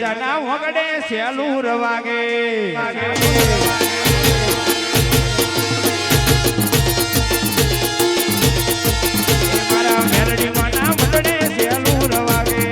રાજાના વગડે સેલું રવાગે મારા મેરડી માના વગડે સેલું રવાગે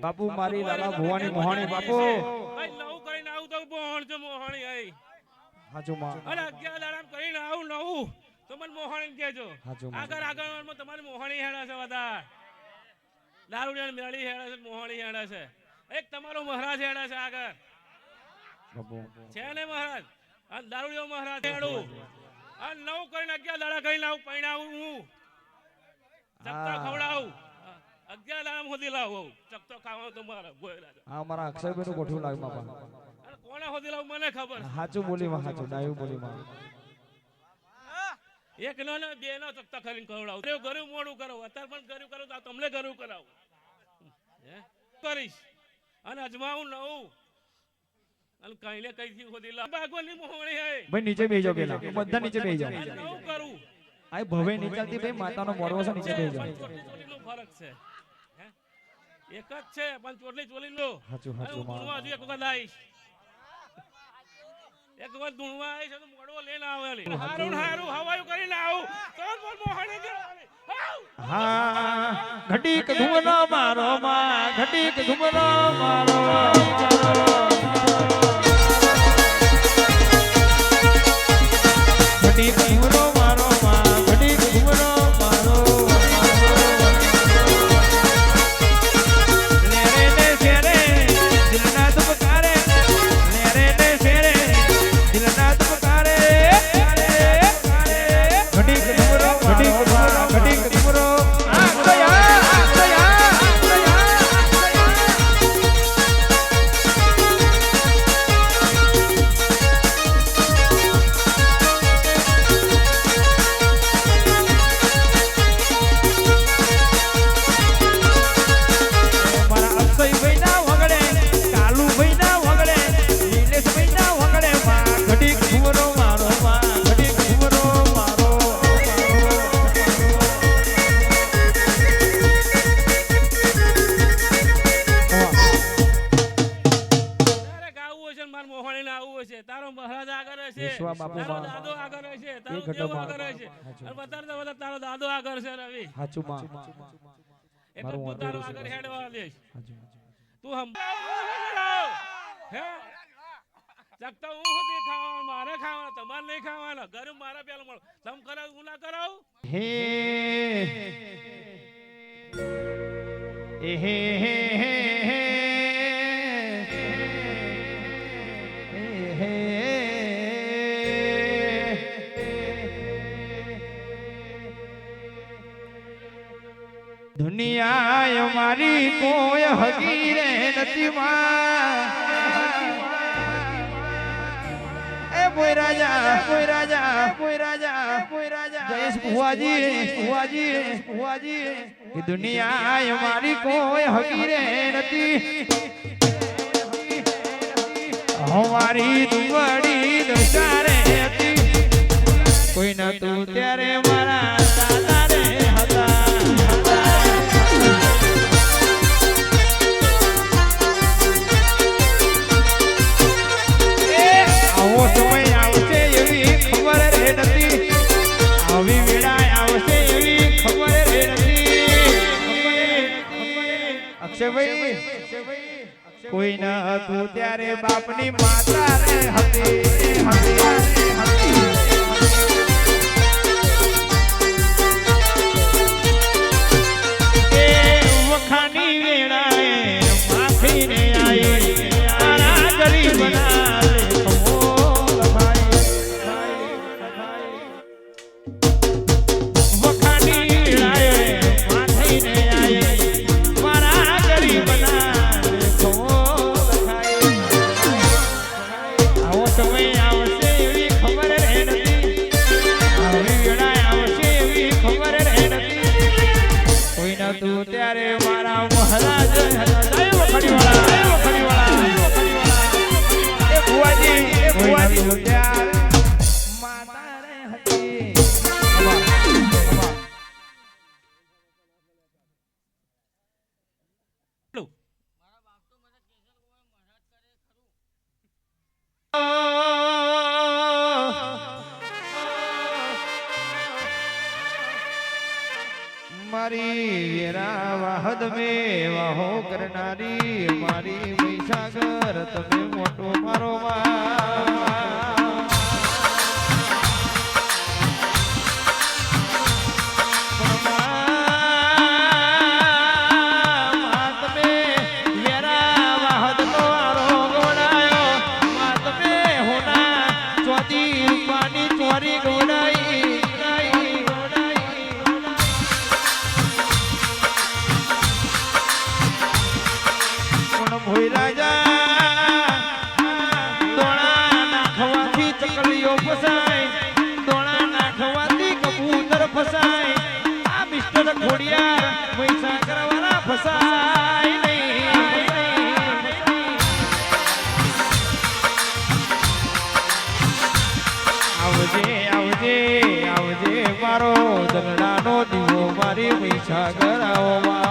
બાપુ મારી લાલા ભુવાની મોહાણી બાપુ ભાઈ નવું કરીને આવું તો મોહણ છે મોહાણી આઈ હાચું માં અને 11 દાડામ કરીને આવું નવું તો મને મોહાણી કહેજો આગળ આગળમાં તમારી મોહાણી હેડા છે બધા દારૂડિયા મેળી હેડા છે મોહાણી હેડા છે એક તમારો મહારાજ હેડા છે આગળ બાપુ છે ને મહારાજ આ દારૂડિયો મહારાજ હેડું આ નવું કરીને 11 દાડા કરીને આવું પૈણાવું હું ચક્કા ખવડાવું 11 દાડા હોદી લાવું ચક્કો ખાવાનું તો મારા ગોયલા આ મારા અક્ષયભાઈ નું ગોઠવું લાગ બાપા અને કોને હોદી લાવું મને ખબર સાચું બોલી માં સાચું ડાયું બોલી માં એક નો ને બે નો ચક્કા ખાઈને ખવડાવું ગરું મોડું કરો અત્યારે પણ ગરું કરો તો તમને ગરું કરાવું હે કરીશ અને અજમાવું નવું અને કઈને કઈથી હોદી લાવ ભાગવાની મોહણી હે ભાઈ નીચે બેહી જાવ પેલા બધા નીચે બેહી જાવ નવું કરું આ ભવે નીચાથી ભાઈ માતાનો મોરવો છે નીચે બેહી જાવ ચોટલીનો ફરક છે હે એક જ છે પણ ચોટલી ચોલી લો સાચું સાચું માં હજુ એક વખત આવીશ એક વખત ધૂણવા આવીશ તો મોડવો લઈને આવેલી હારું હારું હવાયું કરીને આવું તો મોહણી દેવાની હા ઘડીક ધુમરો મારો માં ઘડીક ધુમરો મારો ઘડીક ધુમરો મારો માં ઘડીક ધુમરો મારો લેરે ને શેરે દિલના ધબકારે લેરે ને શેરે દિલના ધબકારે ઘડીક ધુમરો ઘડીક ધુમરો ઘડીક ધુમરો તારો દાદો આગળ હશે, તારો દેવ આગળ હશે. અને વધારે તો વધારે તારો દાદો આગળ છે રવિ. હાચું માં એટલે તું તારો આગળ હેડવા દેશ. તું હે ચકતા હું હોતી ખાવા મારે ખાવાના તમારે નહીં ખાવાના. ગરીબ મારા પેલા મળો તમ કરાવ હું ના કરાવ. હે હે હે દુનિયા મારી કોઈ હગી રે નથી માં. એ કોઈ રાજા કોઈ રાજા કોઈ રાજા કોઈ રાજા જયેશ ભુવાજી એ દુનિયા મારી કોઈ હગી રે નથી. અમારી દુબળી દશારે હતી કોઈ નતું ત્યારે મારા દાદા રે હતા. આવો સમય આવશે એવી ખબર રે નથી. આવી વેળા આવશે એવી ખબર રે નથી. અક્ષયભાઈ કોઈ ન હતું ત્યારે બાપની માતા રે હતી. વખાની વેળાએ માથીને આવી તારા ગરીબના ત્યારે મારા મહારાજ માતા રે હતી. મારી વેરા વાહદ મે વાહો કરનારી મારી મહીસાગર તમે મોટો મારો ચોરી ગોડાઈ ભોઈ રાજા દોણા નાખવાથી ચકલીઓ ફસાય, દોણા નાખવાથી કબૂતર ફસાય. આ મિસ્ટર ખોડિયાર મહીસાગર વાળા ફસાય નહીં. આવજે આવજે આવજે મારો દલડાનો દીવો મારી મહીસાગર આવો.